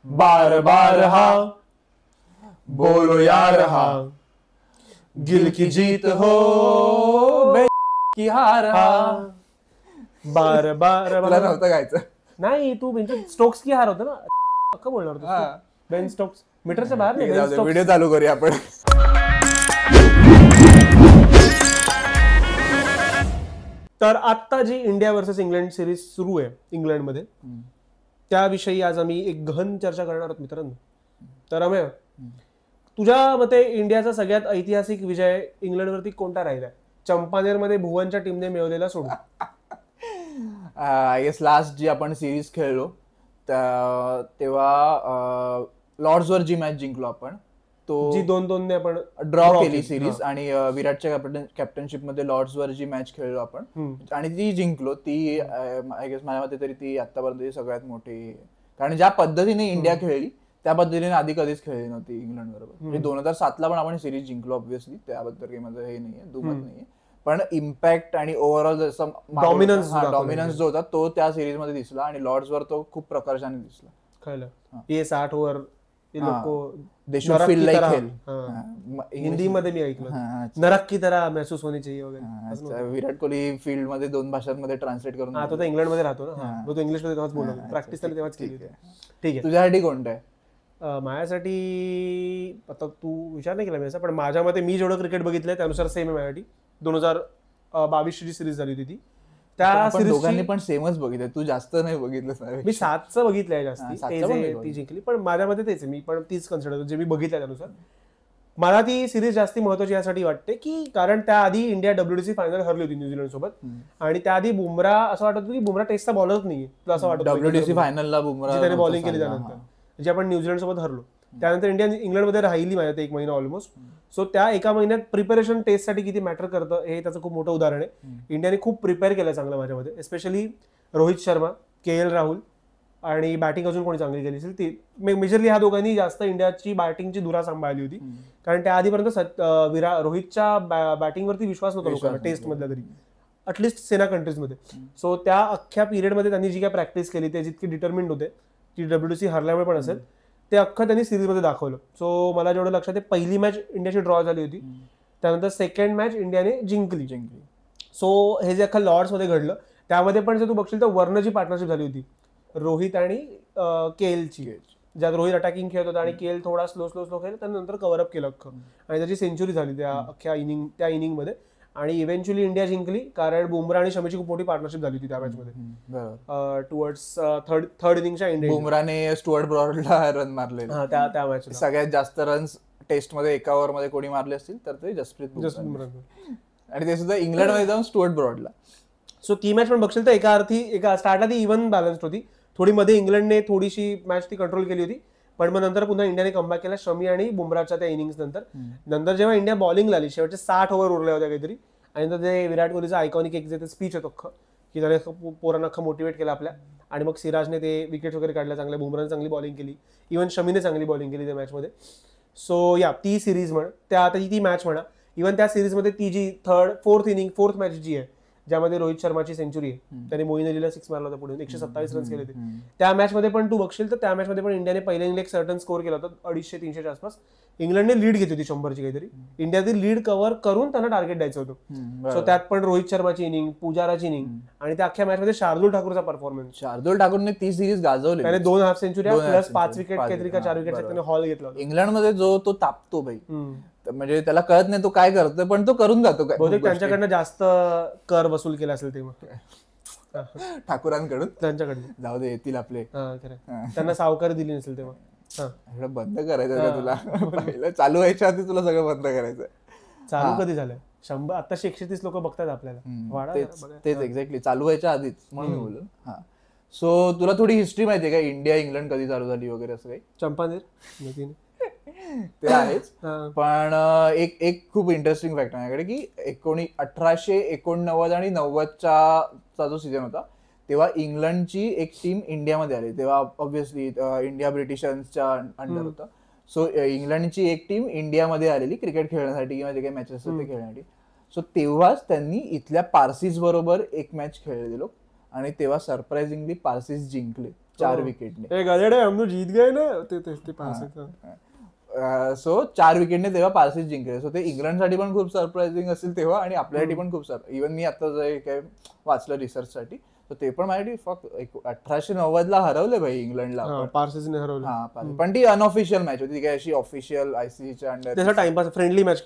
बार बार हा बोलो यार हा, गिल की जीत हो की हार हा, बार बार. तुला नव्हतं गायचं? नाही, तू स्टोक्स की हार होतं ना, पक्का बोलणार होतं. बेन स्टोक्स मीटरच्या बाहेर नाही. व्हिडिओ चालू करूया आपण. तर आता जी इंडिया वर्सेस इंग्लंड सिरीज सुरू आहे इंग्लंडमध्ये, त्याविषयी आज आम्ही एक गहन चर्चा करणार आहोत मित्रांनो. तर अमेय, तुझ्या मते इंडियाचा सगळ्यात ऐतिहासिक विजय इंग्लंडवरती कोणता राहिलाय, चंपानेरमध्ये भुवनच्या टीमने मिळवलेला सोडून? आय गेस लास्ट जी आपण सिरीज खेळलो तेव्हा लॉर्ड्सवर जी मॅच जिंकलो आपण, तो जी 2-2 ने आपण ड्रॉ केली सिरीज, आणि विराटच्या कॅप्टनशिप मध्ये लॉर्ड्सवर जी मॅच खेळलो आपण आणि ती जिंकलो, ती आय गेस माझ्या मते तरी ती आतापर्यंत सगळ्यात मोठी. कारण ज्या पद्धतीने इंडिया खेळली त्या पद्धतीने आधी कधीच खेळली नव्हती इंग्लंड बरोबर. म्हणजे 2007ला पण आपण सिरीज जिंकलो ऑब्व्हियसली, त्याबद्दल काही माझं हे नाहीये, दुमत नाहीये, पण इम्पॅक्ट आणि ओव्हरऑल जसं डॉमिनन्स जो होता तो त्या सिरीज मध्ये दिसला, आणि लॉर्ड्सवर तो खूप प्रकर्षाने दिसला. कळलं. ये 60 ओव्हर हिंदी मध्ये मी ऐकलं, नरक की तरह महसूस होनी चाहिए वगैरे. विराट कोहली फील्ड मध्ये 2 भाषांमध्ये ट्रान्सलेट करून, तो तर इंग्लंड मध्ये राहतो ना, तो इंग्लिश मध्ये तेव्हाच बोलतो, प्रॅक्टिस त्याने तेव्हाच केली. ठीक आहे, तुझ्यासाठी कोणतं आहे? माझ्यासाठी आता तू विचार नाही केला मी असा, पण माझ्या मते मी जेवढं क्रिकेट बघितलंय त्यानुसार सेम आहे माझ्यासाठी. 2022 ची सिरीज झाली होती ती, त्या दोघांनी पण सेमच बघितलं, तू जास्त नाही बघितलं. मी 7चं बघितलंय जास्ती, ती जिंकली, पण माझ्या मते तेच मी पण तीच कन्सिडर जे मी बघितलंय त्यानुसार. मला ती सिरीज जास्ती महत्वाची यासाठी वाटते की कारण त्याआधी इंडिया WTC फायनल हरली होती न्यूझीलंड सोबत, आणि त्याआधी बुमराह असं वाटत होतं की बुमराह टेस्टचा बॉलरच नाहीये, असं वाटत WTC फायनलला बुमराह त्याने बॉलिंग केली त्यानंतर, जे आपण न्यूझीलंड सोबत हरलो. त्यानंतर इंडिया इंग्लंडमध्ये राहिली माझ्या 1 महिना ऑलमोस्ट. सो त्या एका महिन्यात प्रिपरेशन टेस्टसाठी किती मॅटर करतं हे त्याचं खूप मोठं उदाहरण आहे. इंडियाने खूप प्रिपेअर केलं चांगलं माझ्यामध्ये, एस्पेशली रोहित शर्मा, KL राहुल, आणि बॅटिंग अजून कोणी चांगली केली असेल ती, मेजरली ह्या दोघांनी जास्त इंडियाची बॅटिंगची धुरा सांभाळली होती. कारण त्या आधीपर्यंत रोहितच्या बॅटिंगवरती विश्वास नव्हता लोकांना टेस्ट मधल्या तरी, अटलिस्ट सेना कंट्रीजमध्ये. सो त्या अख्ख्या पिरियडमध्ये त्यांनी जी काय प्रॅक्टिस केली ते जितकी डिटर्मिंड होते, ती WTC हरल्यामुळे पण असेल, ते अख्खं त्यांनी सिरीजमध्ये दाखवलं. सो मला जेवढं लक्षात आहे, पहिली मॅच इंडियाची ड्रॉ झाली होती, त्यानंतर सेकंड मॅच इंडियाने जिंकली. सो हे जे अख्खा लॉर्ड्समध्ये घडलं त्यामध्ये पण जर तू बघशील तर वर्णची पार्टनरशिप झाली होती रोहित आणि KLची, ज्यात रोहित अटॅकिंग खेळत होता आणि KL थोडा स्लो खेळला, त्यानंतर कव्हरअप केलं अख्खं, आणि त्याची सेंचुरी झाली त्या अख्ख्या त्या इनिंगमध्ये. आणि इव्हेंच्युअली इंडिया जिंकली कारण बुमराह आणि शमीची खूप मोठी पार्टनरशिप झाली होती त्या मॅचमध्ये. टुवर्ड्स थर्ड इनिंगच्या इंडिया बुमराहने स्टुअर्ट ब्रॉडला रन मारले त्या मॅच, सगळ्यात जास्त रन्स टेस्ट मध्ये एका ओव्हर मध्ये कोणी मारले असतील तर ते जसप्रीत बुमराह, आणि ते सुद्धा इंग्लंडमध्ये जाऊन स्टुअर्ट ब्रॉडला. सो ती मॅच पण बघशील तर एका स्टार्टला ती इव्हन बॅलन्स्ड होती, थोडी मध्ये इंग्लंडने थोडीशी मॅच ती कंट्रोल केली होती, पण मग नंतर पुन्हा इंडियाने कमबॅक केला शमी आणि बुमराहच्या त्या इनिंग्स नंतर जेव्हा इंडिया बॉलिंगला आली, शेवटचे 60 ओव्हर उरल्या होत्या काहीतरी, आणि नंतर ते विराट कोहलीचं आयकॉनिक एक जे स्पीच होतं अख्खं, की त्याने पोरांना अख्खं मोटिवेट केलं आपल्या, आणि मग सिराजने ते विकेट्स वगैरे काढल्या चांगल्या, बुमराहने चांगली बॉलिंग केली, इव्हन शमीने चांगली बॉलिंग केली त्या मॅचमध्ये. सो या ती सिरीज म्हणा, ती मॅच म्हणा, इव्हन त्या सिरीजमध्ये ती जी फोर्थ मॅच जी आहे, ज्यामध्ये रोहित शर्माची सेंचुरी आहे, त्याने मोईन अलीला 6 मारला होता पुढे, 127 रन्स केले होते, त्या मॅचमध्ये पण तू बघशील तर त्या मॅचमध्ये पण इंडियाने पहिल्या इनिंगला एक सर्टन स्कोर केला होता 250-300च्या आसपास. इंग्लंडने लीड घेतली होती 100ची काहीतरी, इंडियाची लीड कव्हर करून त्यांना टार्गेट द्यायचं होतं. सो त्यात पण रोहित शर्माची इनिंग, पुजाराची इनिंग, आणि त्या अख्ख्या मॅचमध्ये शार्दुल ठाकूरचा परफॉर्मन्स. शार्दुल ठाकूरने ती सिरीज गाजवली, त्याने 2 हाफ सेंचुरी प्लस 5 विकेट काहीतरी का 4 विकेट त्याने हॉल घेतला. इंग्लंडमध्ये जो तो तापतो भाई, म्हणजे त्याला कळत नाही तो काय करतोय, पण तो करून जातो. बहुतेक त्यांच्याकडनं जास्त कर वसूल केला असेल तेव्हा ठाकूरांकडून, त्यांच्याकडून. जाऊ दे, येतील आपले, त्यांना सावकारी दिली नसेल तेव्हा. बंद करायचं तुला, पहिलं चालू व्हायच्या आधी तुला सगळं बंद करायचं. चालू कधी झालंय? 100 आता 130 लोक बघतात आपल्याला, तेच एक्झॅक्टली चालू व्हायच्या आधीच, म्हणून बोललो. हा, सो तुला थोडी हिस्ट्री माहितीये का, इंडिया इंग्लंड कधी चालू झाली वगैरे असं काही? चंपानेर ते आहेच, पण एक खूप इंटरेस्टिंग फॅक्ट आहे माझ्याकडे की 1889 आणि 90चा जो सीझन होता तेव्हा इंग्लंडची एक टीम इंडियामध्ये आली. तेव्हा ऑब्व्हियसली इंडिया ब्रिटिशांच्या अंडर होता. सो इंग्लंडची एक टीम इंडियामध्ये आलेली क्रिकेट खेळण्यासाठी किंवा जे काही मॅचेस असतात ते खेळण्यासाठी. सो तेव्हाच त्यांनी इथल्या पारसीज बरोबर एक मॅच खेळले लोक, आणि तेव्हा सरप्राइझिंगली पारसीज जिंकले. 4 विकेटने. गधेडे हम जीत गए ना ते पारसी. सो 4 विकेटने तेव्हा पारसीच जिंकले. सो ते इंग्लंडसाठी पण खूप सरप्राइझिंग असेल तेव्हा आणि आपल्यासाठी पण खूप इव्हन मी आता जे काय वाचलं रिसर्चसाठी तर ते पण माझ्यासाठी फक्त 1890 हरवले भाई इंग्लंडला. पारसीने हरवले. पण ती अनऑफिशियल मॅच होती, ती काय अशी ऑफिशियल आयसीसीच्या अंडर टाइमपास फ्रेंडली मॅच.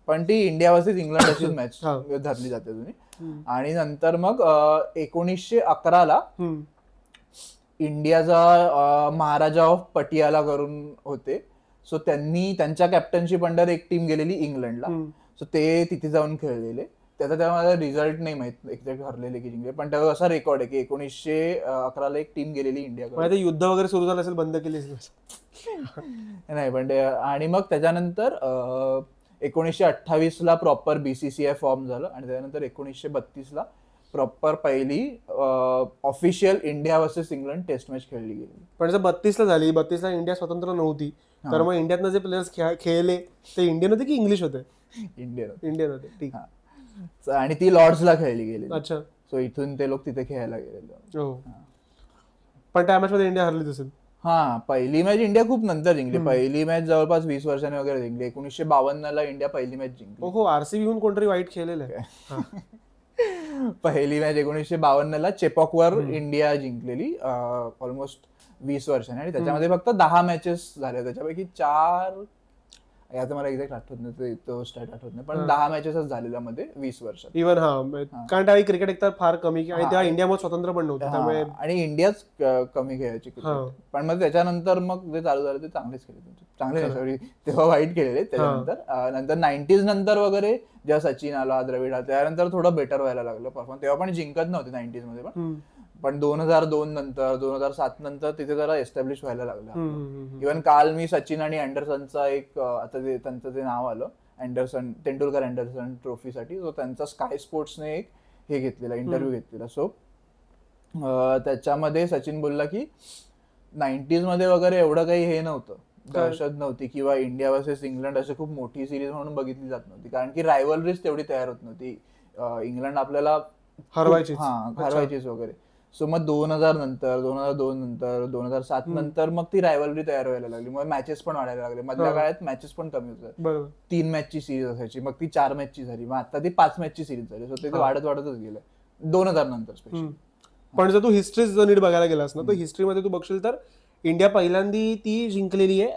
पण ती इंडिया वर्सेस इंग्लंड अशीच मॅच धरली जाते तुम्ही. आणि नंतर मग 1911 इंडियाचा महाराजा ऑफ पटियाला करून होते. सो त्यांनी त्यांच्या कॅप्टनशिप अंडर एक टीम गेलेली इंग्लंडला. सो ते तिथे जाऊन खेळलेले. त्याचा तेव्हा मला रिझल्ट नाही माहित एक्झॅक्ट हरलेले की जिंकले, पण तेव्हा असा रेकॉर्ड आहे की 1911 एक टीम गेलेली इंडियाकडे. युद्ध वगैरे सुरू झालं असेल, बंद केली नाही पण आणि मग त्याच्यानंतर 1928 प्रॉपर बीसीसीआय फॉर्म झालं आणि त्यानंतर 1932 प्रॉपर पहिली official India versus England test match खेळली गेली. पण जर 32 झाली, 32 इंडिया स्वतंत्र नव्हती, तर मग इंडियातनं जे प्लेयर्स खेळले ते इंडियन होते की इंग्लिश होते? इंडियन होते. ठीक. आणि ती लॉर्ड्सला खेळली गेली. अच्छा. सो इथून ते लोक तिथे खेळायला गेलेले. पण त्या मॅच मध्ये इंडिया हरली असेल. पहिली मॅच इंडिया खूप नंतर जिंकली. पहिली मॅच जवळपास 20 वर्षांनी वगैरे जिंकली. 1952 इंडिया पहिली मॅच जिंकली. हो, आरसीबी हून कोणतरी वाईट खेळलेलं आहे. पहिली मॅच 1952 चेपॉकवर इंडिया जिंकलेली ऑलमोस्ट 20 वर्षांनी. आणि त्याच्यामध्ये फक्त 10 मॅचेस झाल्या, त्याच्यापैकी 4 याचं मला एक्झॅक्ट आठवत नाही, तो स्टॅट आठवत नाही, पण 10 मॅचेसच झालेल्या मध्ये 20 वर्षात. इव्हन कारण त्यावेळी क्रिकेट एकतर फार कमी आणि तेव्हा इंडियामध्ये स्वतंत्र पण नव्हतं, त्यामुळे आणि इंडियाच कमी खेळायची क्रिकेट. पण मग त्याच्यानंतर मग जे चालू झालं ते चांगलेच खेळले, चांगले नाही सॉरी तेव्हा वाईट खेळले. त्याच्यानंतर नंतर 90s नंतर वगैरे जेव्हा सचिन आला, द्रविड आला, त्यानंतर थोडं बेटर व्हायला लागलं परफॉर्मन्स. तेव्हा पण जिंकत नव्हते 90s मध्ये, पण 2002 नंतर 2007 नंतर तिथे जरा एस्टॅब्लिश व्हायला लागलं. इव्हन काल मी सचिन आणि अँडरसनचा एक आता त्यांचं ते नाव आलं अँडरसन, तेंडुलकर अँडरसन ट्रॉफीसाठी. सो त्यांचा स्काय स्पोर्ट्सने एक हे घेतलेला इंटरव्ह्यू घेतलेला. सो त्याच्यामध्ये सचिन बोलला की 90s मध्ये वगैरे एवढं काही हे नव्हतं, दहशत नव्हती किंवा इंडिया वर्सेस इंग्लंड अशी खूप मोठी सिरीज म्हणून बघितली जात नव्हती, कारण की रायव्हलरीज तेवढी तयार होत नव्हती. इंग्लंड आपल्याला हरवायचीच वगैरे. सो मग 2000 नंतर 2002 नंतर 2007 नंतर मग ती रायव्हलरी तयार व्हायला लागली. मग मॅचेस पण वाढायला लागले. मधल्या काळात मॅचेस पण कमी होतात. 3 मॅचची सिरीज असायची, मग ती 4 मॅचची झाली, मग आता ती 5 मॅचची सिरीज झाली. सो ते वाढतच गेलं 2000 नंतर स्पेशली. पण जर तू हिस्ट्री नीट बघायला गेलास ना, तर हिस्ट्रीमध्ये तू बघशील तर इंडिया पहिल्यांदी ती जिंकलेली आहे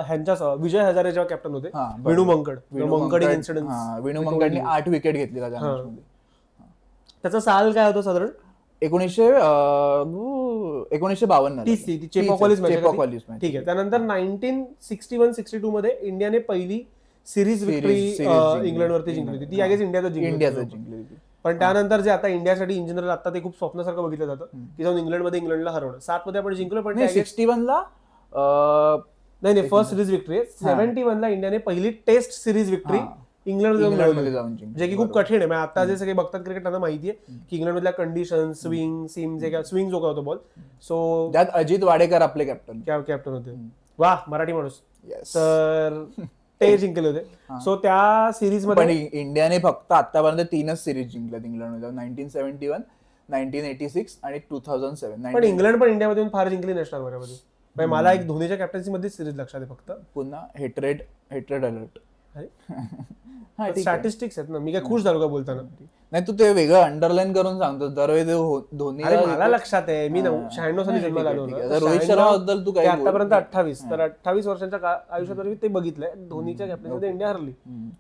ह्यांच्या विजय हजारे जेव्हा कॅप्टन होते, विनू मंकड इन्सिडेंट. विनू मंकडने 8 विकेट घेतलेला त्या मॅचमध्ये. त्याचा साल काय होतं साधारण? 1952 चेपॉकॉलिस मॅच. ठीक आहे. त्यानंतर 1961-62 मध्ये इंडियाने पहिली सिरीज विक्ट्री इंग्लंडवरती जिंकली होती. ती आय गेस इंडियाच जिंकली होती. पण त्यानंतर जे आता इंडियासाठी इन जनरल आता ते खूप स्वप्नासारखं बघितलं जातं की जाऊन इंग्लंडमध्ये इंग्लंडला हरवणं. 7 मध्ये आपण जिंकलो, पण 61 नाही फर्स्ट सिरीज विक्ट्री. 71 इंडियाने पहिली टेस्ट सिरीज विक्ट्री इंग्लंडमध्ये जाऊन जे की खूप कठीण आहे. आता जे सगळे बघतात क्रिकेट त्यांना माहिती आहे की इंग्लंडमधल्या कंडिशन, स्विंग जे काय स्विंग जो काय होतो बॉल. सो त्यात अजित वाडेकर आपले कॅप्टन होते. वा, मराठी माणूस. तर ते जिंकले होते. सो त्या सिरीज मध्ये इंडियाने फक्त आतापर्यंत 3च सिरीज जिंकल्यात इंग्लंडमध्ये, 1971, 1986 आणि 2007. पण इंग्लंड पण इंडियामध्ये फार जिंकली नसणार बऱ्यामध्ये. मला एक धोनीच्या कॅप्टन्सी मध्ये सिरीज लक्षात आहे फक्त. पुन्हा हेट्रेड अलर्ट. स्टॅटिस्टिक्स आहेत ना. मी काय खुश झालो का बोलताना? नाही, तू ते वेगळं अंडरलाईन करून सांगतो दरवेळी. धोनी मला लक्षात आहे, मी 96 साली जन्माला आलो. रोहित शर्मा बद्दल तू काय आतापर्यंत 28 तर 28 वर्षांच्या आयुष्यात ते बघितलंय. धोनीच्या कॅप्टन्सीमध्ये इंडिया हरली.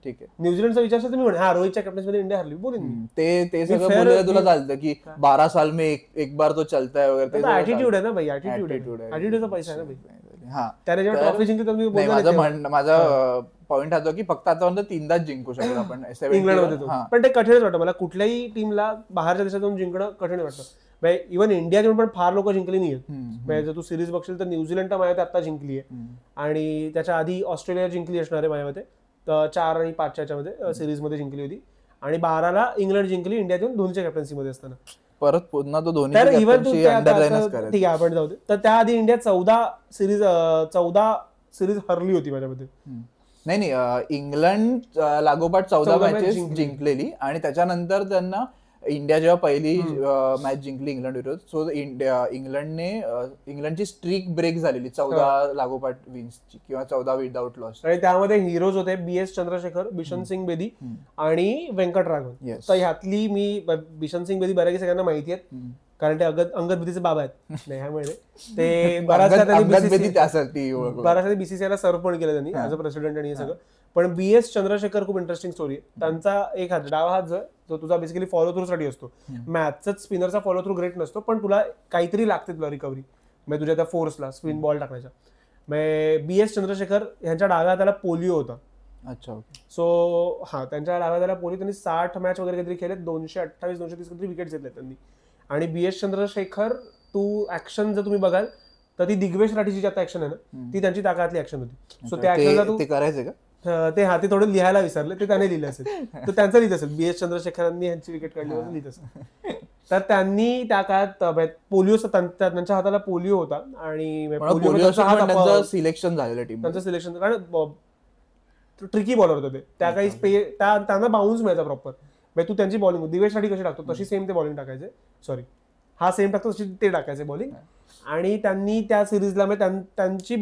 ठीक आहे. न्यूझीलंडचा विचार तुम्ही म्हणा, रोहितच्या कॅप्टन्सीमध्ये इंडिया हरली बोलेन. ते सगळं तुला चालतं की 12 साल में एक बार तो चलताय वगैरे. ऍटिट्यूड आहे ना भाई, ऍटिट्यूडचा पैसा आहे ना भाई. त्याने जेव्हा ट्रॉफी जिंकली माझा पॉईंट हा की फक्त आतापर्यंत 3दाच जिंकू शकतो आपण इंग्लंडमध्ये. पण ते कठीणच वाटतं मला. कुठल्याही टीमला बाहेरच्या देशातून जिंकणं कठीण वाटतं. इव्हन इंडिया पण फार लोक जिंकली नाहीयेत. जर तू सिरीज बघशील तर न्यूझीलंड तर माझ्या आता जिंकली आहे, आणि त्याच्या आधी ऑस्ट्रेलिया जिंकली असणार आहे माझ्यामध्ये. तर 4 आणि 5च्या मध्ये सिरीज मध्ये जिंकली होती, आणि 12ला इंग्लंड जिंकली इंडियातून धोनीच्या कॅप्टन्सीमध्ये असताना. परत पुन्हा तो धोनी ठीक आहे आपण जाऊ दे. तर त्याआधी इंडिया 14 सिरीज हरली होती माझ्यामध्ये. नाही इंग्लंड लागोपाठ 14 मॅचेस जिंकलेली, आणि त्याच्यानंतर त्यांना इंडिया जेव्हा पहिली मॅच जिंकली इंग्लंड विरुद्ध, सो इंग्लंडची स्ट्रीक ब्रेक झालेली 14 लागोपाठ विन्सची किंवा 14 विदाउट लॉस. आणि त्यामध्ये हिरोज होते BS चंद्रशेखर, बिशन सिंग बेदी आणि व्यंकटराघवन. तर ह्यातली मी बिशन सिंग बेदी बऱ्यापैकी सगळ्यांना माहिती आहेत, कारण ते अंगद बेदीचे बाबा आहेत न्यायामुळे. ते बऱ्याचशा BCCI ला सर्व पण केलं त्यांनी ऍज अ प्रेसिडेंट आणि हे सगळं. पण BS चंद्रशेखर खूप इंटरेस्टिंग स्टोरी आहे. त्यांचा एक हात डावा हात जो तुझा बेसिकली फॉलो थ्रू साठी असतो. मॅचचाच स्पिनरचा फॉलो थ्रू ग्रेट नसतो, पण तुला काहीतरी लागते तुला रिकव्हरी, म्हणजे तुझ्या त्या फोर्सला स्पिन बॉल टाकण्याच्या. BS चंद्रशेखर यांच्या डाव्या हाताला पोलिओ होता. अच्छा, ओके. सो हा, त्यांच्या डाव्या हाताला पोलिओ, त्यांनी 60 मॅच वगैरे काहीतरी केले, 228-230 काहीतरी विकेट घेतले त्यांनी. आणि BS चंद्रशेखर टू ऍक्शन जर तुम्ही बघाल तर ती दिग्वेश राठीची आता ऍक्शन आहे ना, ती त्यांची ताकदली ऍक्शन होती. सो त्या ऍक्शनला तू करायचं का? ते हाती थोडं लिहायला विसरले, ते त्याने लिहिलं असेल, तर त्यांचं लिहित असेल BS चंद्रशेखरांनी यांची विकेट काढली म्हणून लिहित असेल. तर त्यांनी त्या काळात पोलिओ, त्यांच्या हाताला पोलिओ होता आणि सिलेक्शन झालेलं टीम, त्यांचं सिलेक्शन, कारण ट्रिकी बॉलर होते त्या काही. त्यांना बाउन्स मिळायचा प्रॉपर. तू त्यांची बॉलिंग दिवेश साठी कशी टाकतो तशी सेम ते बॉलिंग टाकायचे, सॉरी हा सेम टाकतो तशी ते टाकायचे बॉलिंग. आणि त्यांनी त्या सिरीजला त्यांची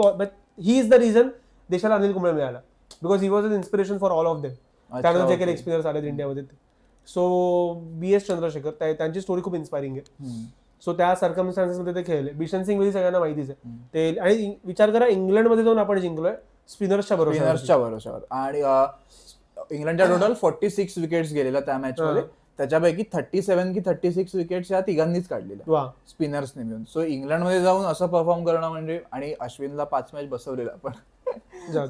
ही इज द रिझन देशाला अनिल कुंबळे मिळाला, because he was an inspiration for all of them. त्यानंतर जे काही एक्सपिरियन्स आले इंडियामध्ये. सो BS चंद्रशेखर त्यांची स्टोरी खूप इन्स्पायरिंग आहे. सो त्या सर्कमस्टान्सेस मध्ये ते खेळले. बिशन सिंग बेदी सगळ्यांना माहितीच आहे ते. आणि विचार करा, इंग्लंडमध्ये जाऊन आपण जिंकलोय स्पिनर्सच्या बरोबर. आणि इंग्लंडच्या टोटल 46 विकेट्स गेलेल्या त्या मॅच मध्ये, त्याच्यापैकी 37 की 36 विकेट्स या तिघांनीच काढलेल्या स्पिनर्सने मिळून. सो इंग्लंडमध्ये जाऊन असं परफॉर्म करणं म्हणजे, आणि अश्विनला 5 मॅच बसवलेला पण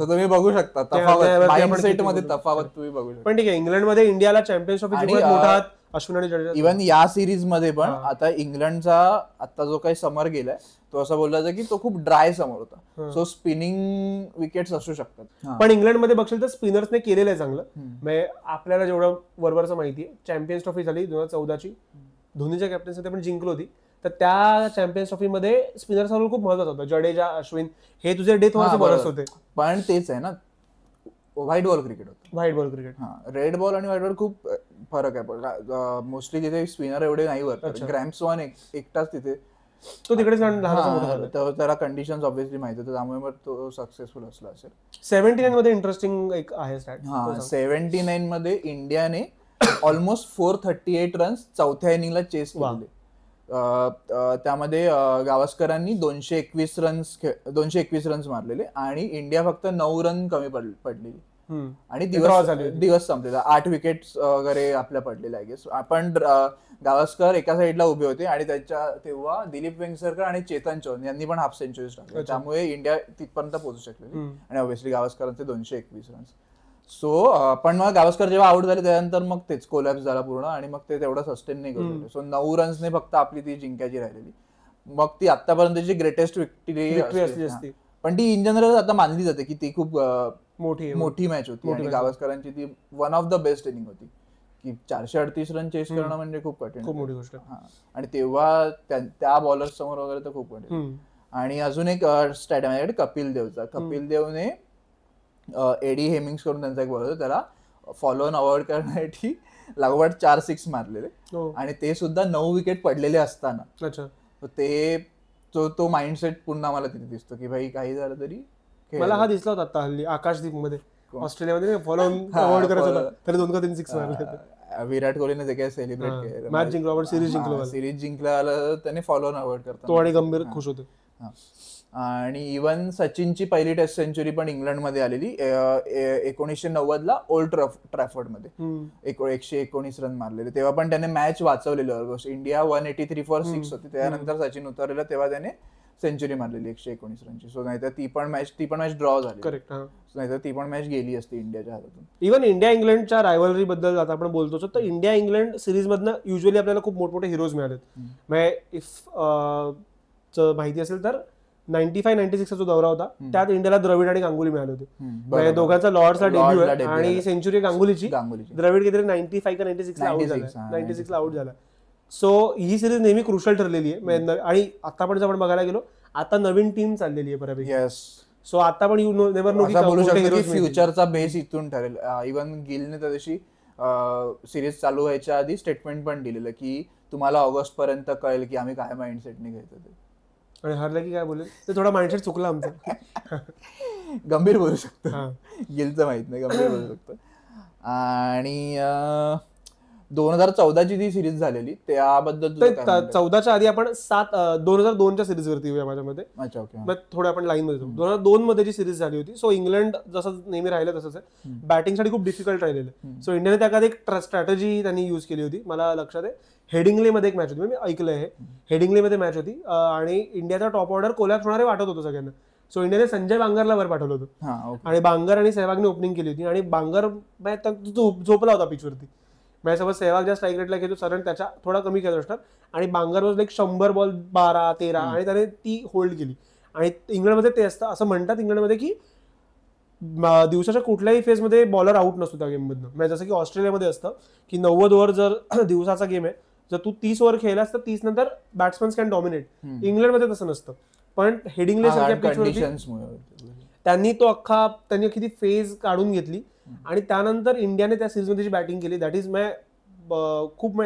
तुम्ही बघू शकता तफावत मध्ये तफावत तुम्ही बघू शकता. पण ठीक आहे, इंग्लंडमध्ये इंडियाला चॅम्पियन्स ट्रॉफी मोठा अश्विन आणि जडेजा. इव्हन या सिरीज मध्ये पण आता इंग्लंडचा आता जो काही समर गेलाय तो असं बोलला जातं की तो खूप ड्राय समर होता. सो स्पिनिंग विकेट्स असू शकतात. पण इंग्लंडमध्ये बघशील तर स्पिनर्सने केलेलं आहे चांगलं. म्हणजे आपल्याला जेवढं वरवरचं माहिती आहे, चॅम्पियन्स ट्रॉफी झाली 2014ची, धोनीच्या कॅप्टन्सीमध्ये पण जिंकली होती. तर त्या चॅम्पियन्स ट्रॉफीमध्ये स्पिनरचा रोल खूप महत्वाचा होता. जडेजा, अश्विन हे तुझे डेथ ओव्हरचे बॉलर्स होते. पण तेच आहे ना, व्हाईट बॉल क्रिकेट होतं. White ball cricket, red ball आणि व्हाईट बॉल खूप फरक आहे. मोस्टली तिथे स्पिनर एवढे नाही वर. ग्रॅम्सवन एकटाच तिथे, तो तिकडेच त्याला कंडिशन्स ऑब्व्हियसली माहिती होतं, त्यामुळे मग तो सक्सेसफुल असला असेल. 79 मध्ये इंटरेस्टिंग एक आहे स्टॅट. 79 मध्ये इंडियाने ऑलमोस्ट 438 रन्स चौथ्या इनिंगला चेस केले. त्यामध्ये गावस्करांनी 221 रन्स मारलेले आणि इंडिया फक्त 9 रन कमी पडलेली. आणि दिवस संपलेला. 8 विकेट्स वगैरे आपल्या पडलेल्या आय गेस. आपण गावस्कर एका साईडला उभे होते आणि तेव्हा दिलीप वेंगसरकर आणि चेतन चौहान यांनी पण हाफ सेंचुरीज टाकल्या, त्यामुळे इंडिया तिथपर्यंत पोहोचू शकलेली. आणि ऑब्व्हियसली गावस्करांचे 221 रन्स. सो पण मग गावस्कर जेव्हा आउट झाले त्यानंतर मग तेच कोलॅप्स झाला पूर्ण आणि मग ते तेवढं सस्टेन नाही करू शकले. सो 9 रन्सने फक्त आपली ती जिंकायची राहिलेली. मग ती आतापर्यंतची ग्रेटेस्ट विक्टरी असते. पण ती इन जनरल आता मानली जाते की ती खूप मोठी मॅच होती आणि गावस्करांची ती one of the best inning होती. की 438 रन चेस करणं म्हणजे खूप कठीण, खूप मोठी गोष्ट. आणि तेव्हा त्या बॉलर्स समोर वगैरे तर खूप कठीण. आणि अजून एक स्टॅट आहे माझ्याकडे कपिल देवचा. कपिल देवने एडी हेमिंग्स करून त्यांचा एक बॉलर, त्याला फॉलो ऑन अवॉइड करण्यासाठी लागोपाठ 4 6 मारलेले आणि ते सुद्धा 9 विकेट पडलेले असताना. ते तो माइंडसेट पुन्हा मला तिथे दिसतो की भाई काही झालं तरी. मला हा दिसला होता आता हल्ली आकाशदीप मध्ये, ऑस्ट्रेलियामध्ये फॉलो ऑन अवॉइड करायचं होतं, तरी 2 का 3 6 मारले. विराट कोहलीने जे काही सेलिब्रेट केलं, मॅच जिंकलो आपण, सिरीज जिंकला, त्याने फॉलो ऑन अवॉइड करतो. तो आणि गंभीर खुश होते. आणि इव्हन सचिनची पहिली टेस्ट सेंचुरी पण इंग्लंडमध्ये आलेली 1990ला ओल्ड ट्रॅफर्ड मध्ये 119 रन मारलेले. तेव्हा पण त्याने मॅच वाचवलेली. ऑलमोस्ट इंडिया 183 फॉर 6 होती, त्यानंतर सचिन उतरलेला तेव्हा त्याने सेंचुरी मारलेली 119 रनची. सो नाहीतर ती पण मॅच ड्रॉ झाली. करेक्ट. नाहीतर ती पण मॅच गेली असती इंडियाच्या हातातून. इव्हन इंडिया इंग्लंडच्या रायव्हलरी बद्दल आता आपण बोलतो, तर इंडिया इंग्लंड सिरीज मधनं युजली आपल्याला खूप मोठमोठे हिरोज मिळालेत. म्हणजे इफ माहिती असेल तर 95-96 जो दौरा होता त्यात इंडियाला द्रविड आणि गांगुली मिळाले होते. दोघांचा लॉर्ड्सचा डेब्यू आहे आणि सेंचुरी गांगुलीची. द्रविड किती 95 का 96 ला आउट झाला. सो ही सिरीज नेहमी क्रुशल ठरलेली आहे. आणि आता पण जर आपण बघायला गेलो, आता नवीन टीम चाललेली आहे बऱ्यापैकी. सो आता पण यू नेव्हर नो की फ्युचरचा बेस इथून ठरेल. इव्हन गिलने त्या दिवशी सिरीज चालू व्हायच्या आधी स्टेटमेंट पण दिलेलं की तुम्हाला ऑगस्ट पर्यंत कळेल की आम्ही काय माइंडसेटने घ्यायचं ते. आणि हरलं की काय बोलेल ते थोडा माइंडसेट चुकला आमचा. गंभीर बोलू शकतो, गिलचं माहित नाही, गंभीर बोलू शकतो. आणि 2014ची जी सिरीज झालेली त्याबद्दल 14च्या आधी आपण 2002च्या सिरीज वरती येऊया माझ्यामध्ये. अच्छा, ओके. मग थोडं आपण लाईन मध्ये 2002 मध्ये जी सिरीज झाली होती, सो इंग्लंड जसं नेहमी राहिलं तसंच आहे, बॅटिंगसाठी खूप डिफिकल्ट राहिलेलं. सो इंडियाने त्या एक स्ट्रॅटेजी त्यांनी युज केली होती. मला लक्षात आहे हेडिंगले मध्ये एक मॅच होती, मी ऐकलंय हे, हेडिंगले मध्ये मॅच होती आणि इंडियाचा टॉप ऑर्डर कोलॅप्स होणारे वाटत होतं सगळ्यांना. सो इंडियाने संजय बांगरला वर पाठवलं होतं आणि बांगर आणि सेहवागने ओपनिंग केली होती आणि बांगर झोपला होता पिचवरती. माझ्यासोबत सेहवाग ज्या स्ट्राईक रेटला खेळतो सरण त्याच्या थोडा कमी खेळत असतात आणि बांगरवर 100 बॉल 12-13 आणि त्याने ती होल्ड केली. आणि इंग्लंडमध्ये ते असतं, असं म्हणतात इंग्लंडमध्ये की दिवसाच्या कुठल्याही फेजमध्ये बॉलर आउट नसतो त्या गेममधनं. म्हणजे जसं की ऑस्ट्रेलियामध्ये असतं की 90 ओव्हर जर दिवसाचा गेम आहे, जर तू 30 ओव्हर खेळलास तर 30 नंतर बॅट्समॅन्स कॅन डॉमिनेट. इंग्लंडमध्ये तसं नसतं. पण हेडिंगले त्यांनी तो त्यांनी किती फेज काढून घेतली आणि त्यानंतर इंडियाने त्या सिरीजमध्ये जी बॅटिंग केली दॅट इज खूप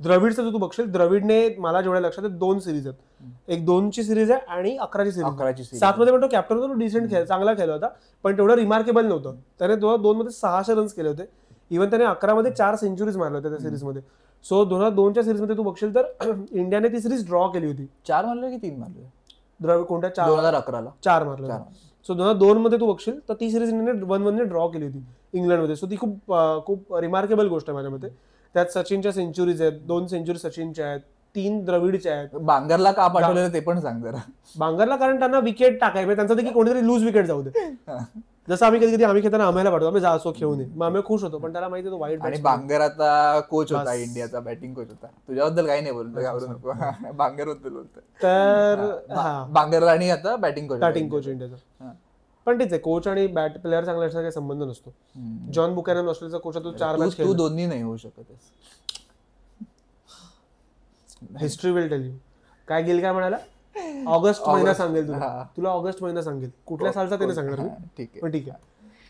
द्रविडचं जर तू बघशील, द्रविडने मला जेवढ्या लक्षात आहे 2 सिरीज आहेत, एक 2ची सिरीज आहे आणि 11ची सिरीज. 7 मध्ये पण तो कॅप्टन होता, तो डिसेंट चांगला खेळला होता पण तेवढा रिमार्केबल नव्हतं. त्याने 2 मध्ये 600 रन्स केले होते. इव्हन त्याने 11 मध्ये 4 सेंचुरीज मारल्या होत्या त्या सिरीजमध्ये. सो 2002च्या सिरीजमध्ये तू बघशील तर इंडियाने ती सिरीज ड्रॉ केली होती. 4 मारले की 3 मारले? द्रविड कोणत्या 2011ला 4 मारले. सो 2002 मध्ये तू बघशील तर ती सिरीज इंडियाने 1-1 ड्रॉ केली होती इंग्लंडमध्ये. सो ती खूप रिमार्केबल गोष्ट आहे माझ्या मते. त्यात सचिनच्या सेंचुरीज आहेत, 2 सेंचुरी सचिनच्या आहेत, 3 द्रविडच्या आहेत. बांगरला का पाठवलेलं ते पण सांग जरा. बांगरला कारण त्यांना विकेट टाकायचं त्यांचं की कोणीतरी लूज विकेट जाऊ दे. जसं आम्ही कधी आम्ही खेळताना आम्हाला पाठवतो, आम्ही जासो खेळून मग आम्ही खुश होतो, पण त्याला माहिती तो वाईट. आणि बांगर आता कोच होता, इंडियाचा बॅटिंग कोच होता. तुझ्याबद्दल काही नाही बोलतो, घाबरू नको. बांगर बद्दल बोलतो तर बांगर आणि आता बॅटिंग कोच इंडियाचा. पण तेच आहे, कोच आणि बॅट प्लेअर चांगला असण्याचा काही संबंध नसतो. जॉन बुकॅनन ऑस्ट्रेलियाचा कोच, तो 4 मॅच तू दोन्ही नाही होऊ शकत. History will tell you. काय गेल काय म्हणाला, ऑगस्ट महिना सांगेल तुला ऑगस्ट महिना सांगेल कुठल्या सालचा त्याने सांगणार मी. पण ठीक आहे.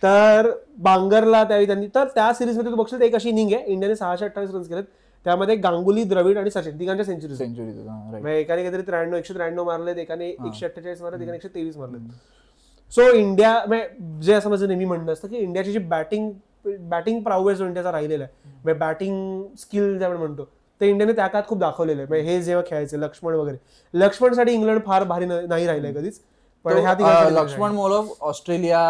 तर बांगरला त्यावेळी त्यांनी, तर त्या सिरीजमध्ये तू बघशील एक अशी इनिंग आहे इंडियाने 628 रन्स केलेत, त्यामध्ये गांगुली, द्रविड आणि सचिन तिघांच्या सेंचुरी. एकाने काहीतरी 193 मारलेत, एकाने 148 मारलेत, एकाने 123 मारलेत. सो इंडिया जे असं माझं नेहमी म्हणणं असतं की इंडियाची जी बॅटिंग प्राउवेस जो इंडियाचा राहिलेला आहे, बॅटिंग स्किल जे आपण म्हणतो, ते इंडियाने त्या काळात खूप दाखवलेलं आहे. हे जेव्हा खेळायचे लक्ष्मण वगैरे, लक्ष्मणसाठी इंग्लंड फार भारी नाही राहिलंय कधीच. पण लक्ष्मण मोलव ऑस्ट्रेलिया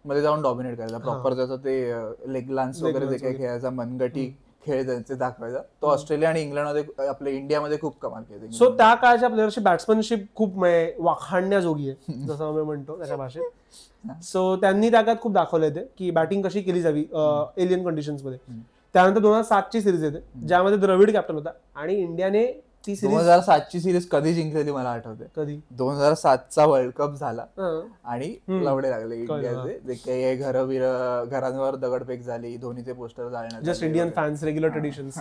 मध्ये जाऊन डॉमिनेट करायचा प्रॉपर, त्याचं ते लेग लान्स वगैरे जे काही खेळायचा, मनगटी खेळ त्यांचे दाखवायचा, तो ऑस्ट्रेलिया आणि इंग्लंडमध्ये आपल्या इंडियामध्ये खूप कमाल केली. सो त्या काळच्या प्लेयरची बॅट्समनशिप खूप वाखाणण्याजोगी आहे जसं आम्ही म्हणतो त्याच्या भाषेत. सो त्यांनी त्या काळात खूप दाखवलं ते की बॅटिंग कशी केली जावी एलियन कंडिशन्स मध्ये. त्यानंतर 2007ची सिरीज येते ज्यामध्ये द्रविड कॅप्टन होता आणि इंडियाने ती सिरीज 2007ची सिरीज कधी जिंकलेली मला आठवते. कधी 2007चा वर्ल्ड कप झाला आणि लवडे लागले इंडियाचे, जे काही घरांवर दगडफेक झाली, धोनीचे पोस्टर जाळण्यात, just Indian fans regular traditions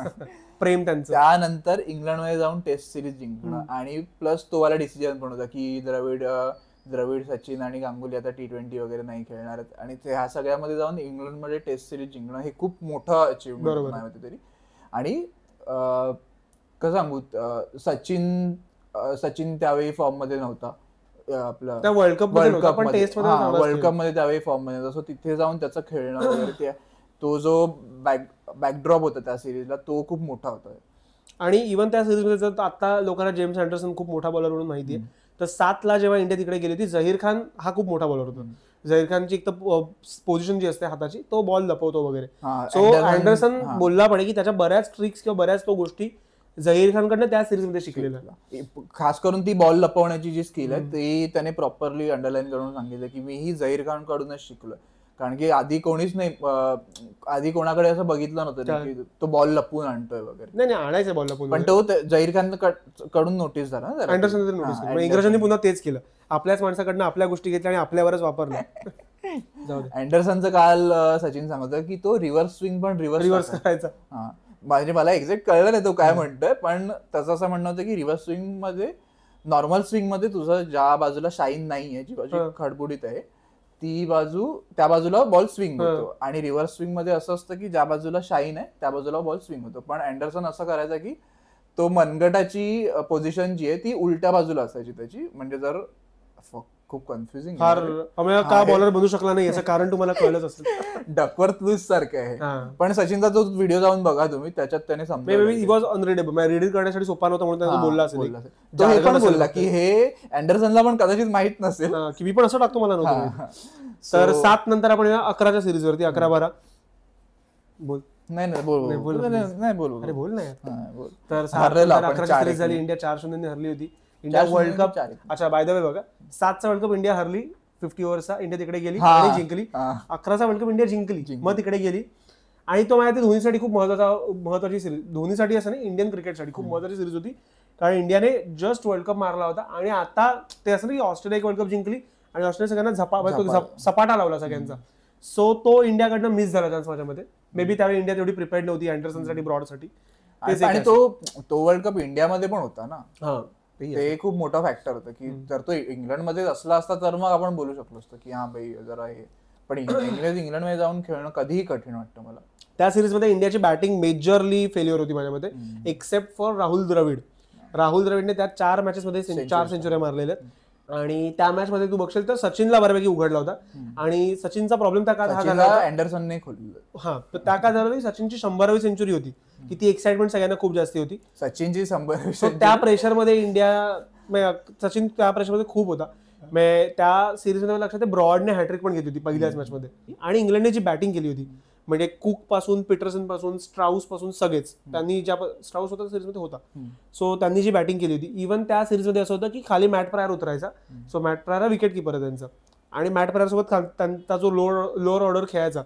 प्रेम त्यांचं. त्यानंतर इंग्लंडमध्ये जाऊन टेस्ट सिरीज जिंकणं आणि प्लस तो वाला डिसिजन पण होता की द्रविड, सचिन आणि गांगुली आता T20 वगैरे नाही खेळणार आहेत, आणि ह्या सगळ्यामध्ये जाऊन इंग्लंडमध्ये टेस्ट सिरीज जिंकणं हे खूप मोठं अचीव्हमेंट आहे तरी. आणि कसं सांगू, सचिन त्यावेळी फॉर्म मध्ये नव्हता, आपला वर्ल्ड कप मध्ये त्यावेळी फॉर्म मध्ये नव्हता. सो तिथे जाऊन त्याचं खेळणं वगैरे, तो जो बॅकड्रॉप होता त्या सिरीजला तो खूप मोठा होता. आणि इव्हन त्या सिरीजमध्ये जर आता लोकांना जेम्स अँडरसन खूप मोठा बॉलर म्हणून माहिती आहे, तर 7ला जेव्हा इंडिया तिकडे गेली होती, झहीर खान हा खूप मोठा बॉलर होता. झहीर खानची एक तर पोझिशन जी असते हाताची, तो बॉल लपवतो वगैरे. सो अँडरसन बोलला पाहिजे की त्याच्या बऱ्याच ट्रिक्स किंवा बऱ्याच तो गोष्टी झहीर खानकडनं त्या सिरीज मध्ये शिकलेल्या. खास करून ती बॉल लपवण्याची जी स्किल आहे ती त्याने प्रॉपरली अंडरलाईन करून सांगितलं की मी ही झहीर खान कडूनच शिकलोय. कारण की आधी कोणीच नाही, आधी कोणाकडे असं बघितलं नव्हतं की तो बॉल लपवून आणतोय वगैरे. नाही आणायचं बॉल लपवून, पण तो झहीर खान कडून नोटीस झाला, अँडरसन नोटीस केलं. इंग्रजांनी पुन्हा तेच केलं, आपल्याच माणसाकडनं आपल्या गोष्टी घेतल्या आणि आपल्यावरच वापरल्या. अँडरसनचं काल सचिन सांगत की तो रिव्हर्स स्विंग पण रिव्हर्स करायचा. म्हणजे मला एक्झॅक्ट कळलं नाही तो काय म्हणतोय, पण त्याचं असं म्हणणं होतं की रिव्हर्स स्विंग मध्ये, नॉर्मल स्विंग मध्ये तुझं ज्या बाजूला शाईन नाहीये, जी बाजू खडबुडीत आहे, ती बाजू त्या बाजूला बॉल स्विंग होतो आणि रिव्हर्स स्विंग मध्ये असं असतं की ज्या बाजूला शाईन आहे त्या बाजूला बॉल स्विंग होतो. पण अँडरसन असं करायचा की तो मनगटाची पोझिशन जी आहे ती उलट्या बाजूला असायची त्याची. म्हणजे जर खूप कन्फ्युजिंग का बॉलर बनू शकला नाही याचं कारण तुम्हाला कळलंच असेल. डकवर्थ लूज सारखं आहे. पण सचिनचा जो व्हिडिओ जाऊन बघा तुम्ही त्याच्यात त्याने समजा रीडिंग करण्यासाठी सोपा नव्हता म्हणून त्याने बोलला असेल. तो हे पण बोलला की हे अँडरसनला पण कदाचित माहित नसेल की मी पण असं टाकतो मला नव्हतं. तर 7 नंतर आपण 11च्या सिरीज वरती 11-12 बोल नाही बोल नाही. तर 11ची सिरीज झाली. इंडिया 4-0 हरली होती. India world cup. अच्छा बाय द वे बघा 7चा वर्ल्ड कप इंडिया हरली 50 ओव्हरचा. इंडिया तिकडे गेली आणि जिंकली. 11चा वर्ल्ड कप इंडिया जिंकली मग तिकडे गेली. आणि तो माझ्या धोनीसाठी खूप महत्वाची सिरीज. धोनीसाठी असं नाही इंडियन क्रिकेटसाठी खूप महत्वाची सिरीज होती. कारण इंडियाने जस्ट वर्ल्ड कप मारला होता आणि आता ते असं नाही ऑस्ट्रेलिया एक वर्ल्ड कप जिंकली आणि ऑस्ट्रेलिया सगळ्यांना सपाटा लावला सगळ्यांचा. सो तो इंडियाकडनं मिस झाला चान्स माझ्यामध्ये. मे बी त्यावेळी इंडिया तेवढी प्रिपेअर्ड नव्हती अँडरसनसाठी ब्रॉडसाठी. आणि तो वर्ल्ड कप इंडियामध्ये पण होता ना. ते खूप मोठा फॅक्टर होतं की जर तो इंग्लंडमध्ये असला असता तर मग आपण बोलू शकलो असतो की हा भाई जरा हे. पण इंग्लंडमध्ये जाऊन खेळणं कधीही कठीण वाटतं मला. त्या सिरीजमध्ये इंडियाची बॅटिंग मेजरली फेल्युअर होती माझ्यामध्ये एक्सेप्ट फॉर राहुल द्रविड. राहुल द्रविडने त्या 4 मॅचेसमध्ये 4 सेंचुऱ्या मारलेल्या आहेत. आणि त्या मॅच मध्ये तू बघशील तर सचिनला बऱ्यापैकी उघडला होता. आणि सचिनचा प्रॉब्लेम त्या काळात हा झाला अँडरसनने खोललं. हा तर त्या काळात झालं सचिनची 100वी सेंचुरी होती की ती एक्साइटमेंट सगळ्यांना खूप जास्त होती. सचिनची 100वी. त्या प्रेशरमध्ये इंडिया सचिन त्या प्रेशरमध्ये खूप होता. त्या सिरीजमध्ये लक्षात ब्रॉडने हॅट्रिक पण घेतली होती पहिल्याच मॅचमध्ये. आणि इंग्लंडने जी बॅटिंग केली होती म्हणजे कुक पासून पीटरसन पासून स्ट्राउस पासून सगळेच त्यांनी ज्या स्ट्राउस होता सिरीजमध्ये होता. सो त्यांनी जी बॅटिंग केली होती इव्हन त्या सिरीजमध्ये असं होतं की खाली मॅट प्रायर उतरायचा. सो मॅट प्रायर हा विकेट किपर आहे त्यांचा. आणि मॅट प्रायर सोबत त्यांचा जो लोअर ऑर्डर खेळायचा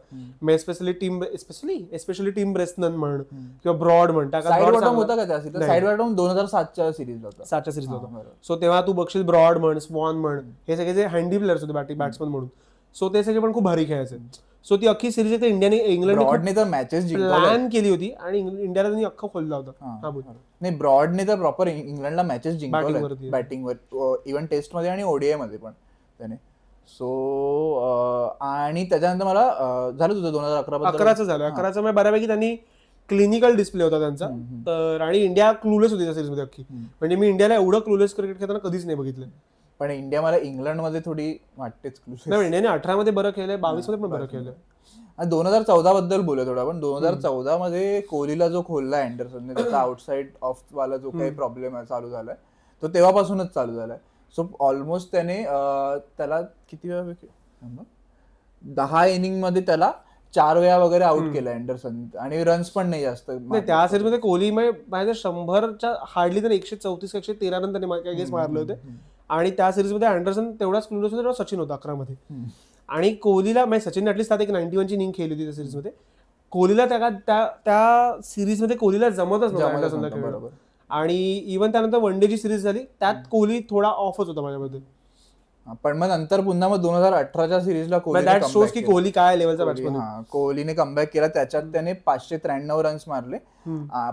स्पेशली टीम ब्रेस्नन म्हण किंवा ब्रॉड म्हण. होता का त्या साईड बॉटम 2007च्या सिरीजला होता. सो तेव्हा तू बघशील ब्रॉड म्हण स्वान म्हण हे सगळे जे हँडी प्लेयर्स होते बॅट्समन म्हणून. सो ते सगळे पण खूप भारी खेळायचे. सो ती अख्खी सिरीज इंडियाने इंग्लंडने तर मॅचेस प्लॅन केली होती आणि इंडियाला त्यांनी अख्खा खोलला होता. नाही ब्रॉडने तर प्रॉपर इंग्लंडला मॅचेस जिंकवल्या बॅटिंगवर इव्हन टेस्ट मध्ये आणि ओडीआय मध्ये पण त्याने. सो आणि त्याच्यानंतर मला झालं तुझं 2011चं झालं. 11चं बऱ्यापैकी त्यांनी क्लिनिकल डिस्प्ले होता त्यांचा. तर आणि इंडिया क्लूलेस होती त्या सिरीजमध्ये अख्खी. म्हणजे मी इंडियाला एवढं क्लूलेस क्रिकेट खेळताना कधीच नाही बघितलं. पण इंडिया मला इंग्लंडमध्ये थोडी वाटतेच क्लूलेस. इंडियाने 18 मध्ये बरं केलंय 22 मध्ये पण बरं केलंय. 2014 बद्दल बोलूया थोडा. पण 2014 मध्ये कोहलीला जो खोलला अँडरसनने त्याचा आउटसाइड ऑफ वाला जो काही प्रॉब्लेम चालू झालाय तो तेव्हापासूनच चालू झालाय. सो ऑलमोस्ट त्याने त्याला किती वेळा 10 इनिंग मध्ये त्याला 4 वेळा वगैरे आउट केलं अँडरसन. आणि रन्स पण नाही जास्त. त्या सिरीज मध्ये कोहली 100च्या हार्डली तर 134-113 रन त्यांनी काही गेस मारले होते. आणि त्या सिरीजमध्ये अँडरसन तेवढाच क्लूलेस होता तेवढा सचिन होता 11 मध्ये. आणि कोहलीला सचिन ऍटलीस्ट त्यात एक 91ची इनिंग खेळली होती त्या सिरीजमध्ये. कोहलीला त्या सिरीजमध्ये कोहलीला जमतच नव्हतं अँडरसनला खेळणं. आणि इव्हन त्यानंतर वन डे ची सिरीज झाली त्यात कोहली थोडा ऑफच होता माझ्यामध्ये. पण मग नंतर पुन्हा 2018च्या सिरीजला कोहली काय लेवलचा बॅट्समन. कोहलीने कमबॅक केला. त्याच्यात त्याने 593 रन्स मारले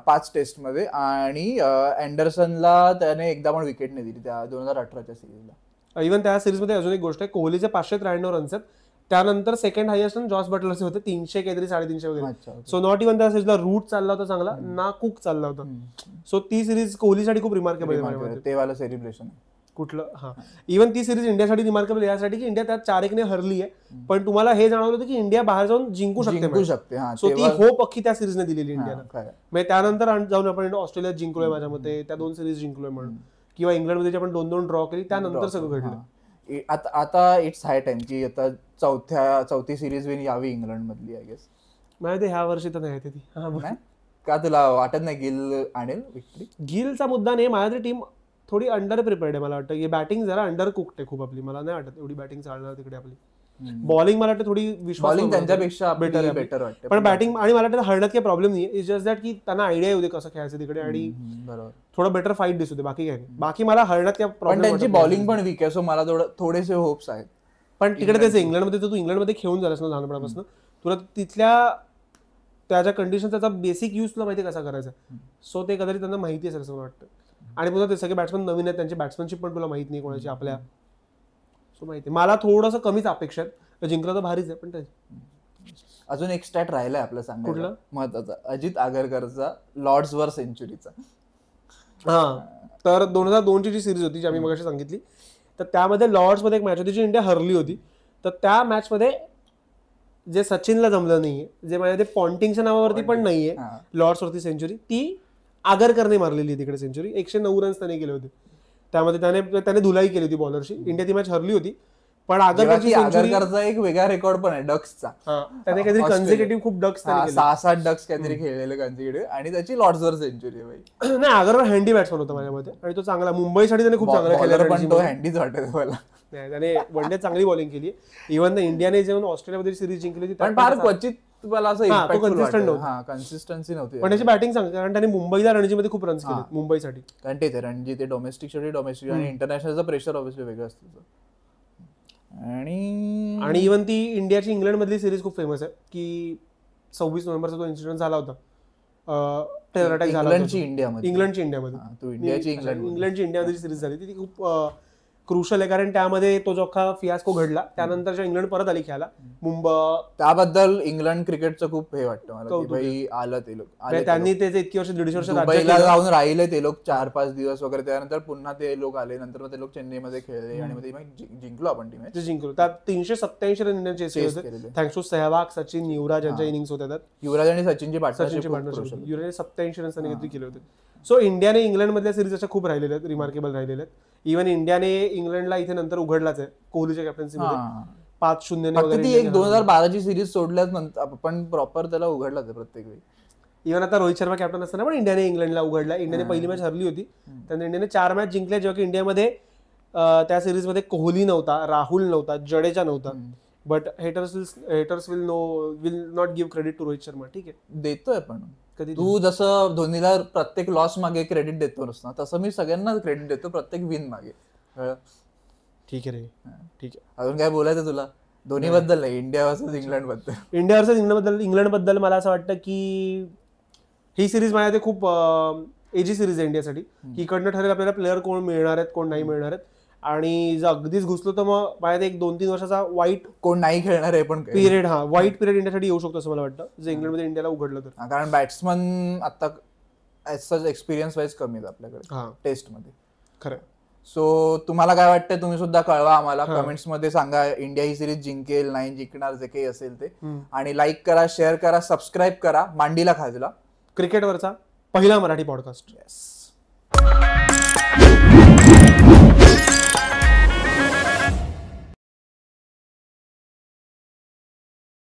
5 टेस्ट मध्ये. आणि अँडरसनला त्याने एकदा पण विकेट नाही दिली त्या 2018च्या सिरीजला. इव्हन त्या सिरीजमध्ये अजून एक गोष्ट आहे कोहलीचे 593 रन्स आहेत. त्यानंतर सेकंड हायएस्ट रन जॉस बटलरचे होते 300 काहीतरी 350 वगैरे. सो नॉट इव्हन त्या सिरीजला रूट चालला होता चांगला ना कुक चालला होता. सो ती सिरीज कोहलीसाठी खूप रिमार्केबल आहे. ते वाला सेलिब्रेशन कुठलं हा इव्हन ती सिरीज इंडियासाठी रिमार्केबल यासाठी की इंडिया त्यात 4-1 हरली आहे. पण तुम्हाला हे जाणवलं होतं की इंडिया बाहेर जाऊन जिंकू शकते. सो ती होप अख्खी त्या सिरीजने दिलेली इंडियाला. म्हणजे त्यानंतर जाऊन आपण ऑस्ट्रेलियात जिंकलोय माझ्या मते त्या 2 सिरीज जिंकलोय म्हणून. किंवा इंग्लंडमध्ये आपण 2-2 ड्रॉ केली त्यानंतर सगळं घडलं. आता इट्स हाय टाइम की आता चौथी सिरीज विन यावी इंग्लंड मधली. आय गेस माहिती ह्या वर्षी तर नाही ती. का तुला वाटत नाही गिल आणेल विक्ट्री? गिलचा मुद्दा नाही. माझ्या टीम थोडी अंडर प्रिपेअर्ड आहे. मला वाटतं की बॅटिंग जरा अंडर कुक्ड आहे खूप आपली. मला नाही वाटत एवढी बॅटिंग चालणार तिकडे आपली. बॉलिंग मला वाटतं थोडी विश्वास त्यांच्यापेक्षा बेटर वाटते. पण बॅटिंग आणि मला वाटतं हरण्यात काही प्रॉब्लेम नाही. इट्स जस्ट दॅट की त्यांना आयडिया येऊ दे कसं खेळायचं तिकडे आणि थोडं बेटर फाईट दिसू दे. बाकी काय नाही. बाकी मला हरण्यात काय प्रॉब्लेम. त्यांची बॉलिंग पण वीक आहे. सो मला थोडेसे होप्स आहेत. पण तिकडे त्याचं इंग्लंडमध्ये तू इंग्लंडमध्ये खेळून झालास ना लहानपणापासून तुला तिथल्या त्याच्या कंडिशन त्याचा बेसिक यूज तुला माहिती कसा करायचा. सो ते कदाचित त्यांना माहिती असेल असं वाटतं. आणि पुन्हा ते सगळे बॅट्समन नवीन आहेत त्यांची बॅट्समनशिप पण तुला माहित नाही कोणाची आपल्या. सो माहिती मला थोडंसं कमीच अपेक्षा आहेत. जिंकलं तर भारीच आहे, पण ते अजून एक स्टॅट राहिलाय आपलं सांगायला कुठलं? महत्वाचा, अजित आगरकरचा लॉर्ड्स वर सेंचुरीचा. हा, तर 2002ची जी सिरीज होती जी आम्ही मगाशी सांगितली, तर त्यामध्ये लॉर्ड्समध्ये एक मॅच होती जी इंडिया हरली होती. तर त्या मॅचमध्ये जे सचिनला जमलं नाहीये, जे माझ्या ते पॉन्टिंगच्या नावावरती पण नाहीये लॉर्ड्स वरती सेंचुरी, ती आगरकरने मारलेली तिकडे सेंचुरी. 109 रन्स त्याने केले होते. त्यामध्ये त्याने धुलाई केली होती बॉलरची. इंडिया ती मॅच हरली होती, पण आगरकरचा एक वेगळा रेकॉर्ड पण आहे डक्सचा. त्याने काहीतरी कन्झिक्युटिव्ह खूप डक्स 6-7 डक्स काहीतरी खेळलेले कन्झिक्युटिव्ह, आणि त्याची लॉर्ड्स वर सेंचुरी आहे. नाही, आगरकर हँडी बॅट्समन होता माझ्या मते, आणि तो चांगला मुंबईसाठी त्याने खूप चांगला केलं, पण तो हँडीच वाटत मला. त्याने वन डे चांगली बॉलिंग केली. इव्हन इंडियाने जेव्हा ऑस्ट्रेलियामध्ये सिरीज जिंकली होती, पण फार क्वचित मला असं कन्सिस्टन्सी नव्हती. पण त्याची बॅटिंग सांगते, कारण त्याने मुंबईला रणजीमध्ये खूप रन्स केले मुंबईसाठी. कारण ते रणजी ते डोमेस्टिक आणि इंटरनॅशनलचं प्रेशर ऑब्व्हियसली वेगळं असतं. आणि इव्हन ती इंडियाची इंग्लंड मधली सिरीज खूप फेमस आहे की 26 नोव्हेंबरचा तो इन्सिडेंट झाला होता, टेरर अटॅक झाला इंग्लंडची इंडियामध्ये. इंग्लंडची इंडियामध्ये सिरीज झाली ती खूप क्रुशल आहे, कारण त्यामध्ये तो जो अख्खा फियास्को घडला. त्यानंतर जेव्हा इंग्लंड परत आली खेळायला मुंबई, त्याबद्दल इंग्लंड क्रिकेटचं खूप हे वाटतं मला की भाई आलं ते लोक, त्यांनी त्याचे इतकी वर्ष 1.5 वर्ष मुंबईला जाऊन राहिले ते लोक 4-5 दिवस वगैरे. त्यानंतर पुन्हा ते लोक आले, नंतर ते लोक चेन्नईमध्ये खेळले आणि मध्ये जिंकलो आपण ती मॅच. जिंकलो. त्यात 387 रन इंडियन चेस केले, थँक्स टू सेहवाग, सचिन, युवराज यांच्या इनिंग्स होत्या. त्यात युवराज आणि सचिनची पार्टनरशिप, युवराजने 87 रन्स काहीतरी केले होते. सो इंडियाने इंग्लंड मधल्या सिरीज अशा खूप राहिलेल्या आहेत, रिमार्केबल राहिलेल्या आहेत. इव्हन इंडियाने इंग्लंडला इथे नंतर उघडलाच आहे कोहलीच्या कॅप्टन्सीमध्ये 5-0 ती एक 2012ची सिरीज सोडल्याच नंतर पण प्रॉपर त्याला उघडलाच आहे प्रत्येक वेळी. इव्हन आता रोहित शर्मा कॅप्टन असताना पण इंडियाने इंग्लंडला उघडला. इंडियाने पहिली मॅच हरली होती, त्यानंतर इंडियाने 4 मॅच जिंकल्या, जेव्हा की इंडियामध्ये त्या सिरीजमध्ये कोहली नव्हता, राहुल नव्हता, जडेजा नव्हता. But haters will not give credit to Rohit Sharma. ठीक आहे, देतोय, पण तू जसं धोनीला प्रत्येक लॉस मागे क्रेडिट देतो ना, तसं मी सगळ्यांना क्रेडिट देतो प्रत्येक विन मागे. ठीक आहे रे, ठीक आहे. अजून काय बोलायचं तुला धोनी बद्दल नाही, इंडिया वर्सेस इंग्लंड बद्दल? इंडिया वर्सेस इंग्लंड बद्दल मला असं वाटतं की ही सिरीज माझ्या खूप एजी सिरीज आहे इंडियासाठी, की इकडनं ठरेल आपल्याला प्लेअर कोण मिळणार आहेत, कोण नाही मिळणार आहेत. आणि जर अगदीच घुसलो तर मग माझ्या 1-2-3 वर्षाचा वाईट कोण नाही खेळणार आहे पण पिरियड, वाईट पिरियड इंडियासाठी येऊ शकतो असं मला वाटतं, जर इंग्लंडमध्ये इंडियाला उघडलं तर. कारण बॅट्समन आता एक्सपिरियन्स वाईज कमी आहेत आपल्याकडे टेस्टमध्ये. खरं. सो तुम्हाला काय वाटतं तुम्ही सुद्धा कळवा आम्हाला, कमेंट्स मध्ये सांगा. इंडिया ही सिरीज जिंकेल, नाही जिंकणार, जे काही असेल ते. आणि लाईक करा, शेअर करा, सबस्क्राईब करा मांडीला खाजला, क्रिकेटवरचा पहिला मराठी पॉडकास्ट.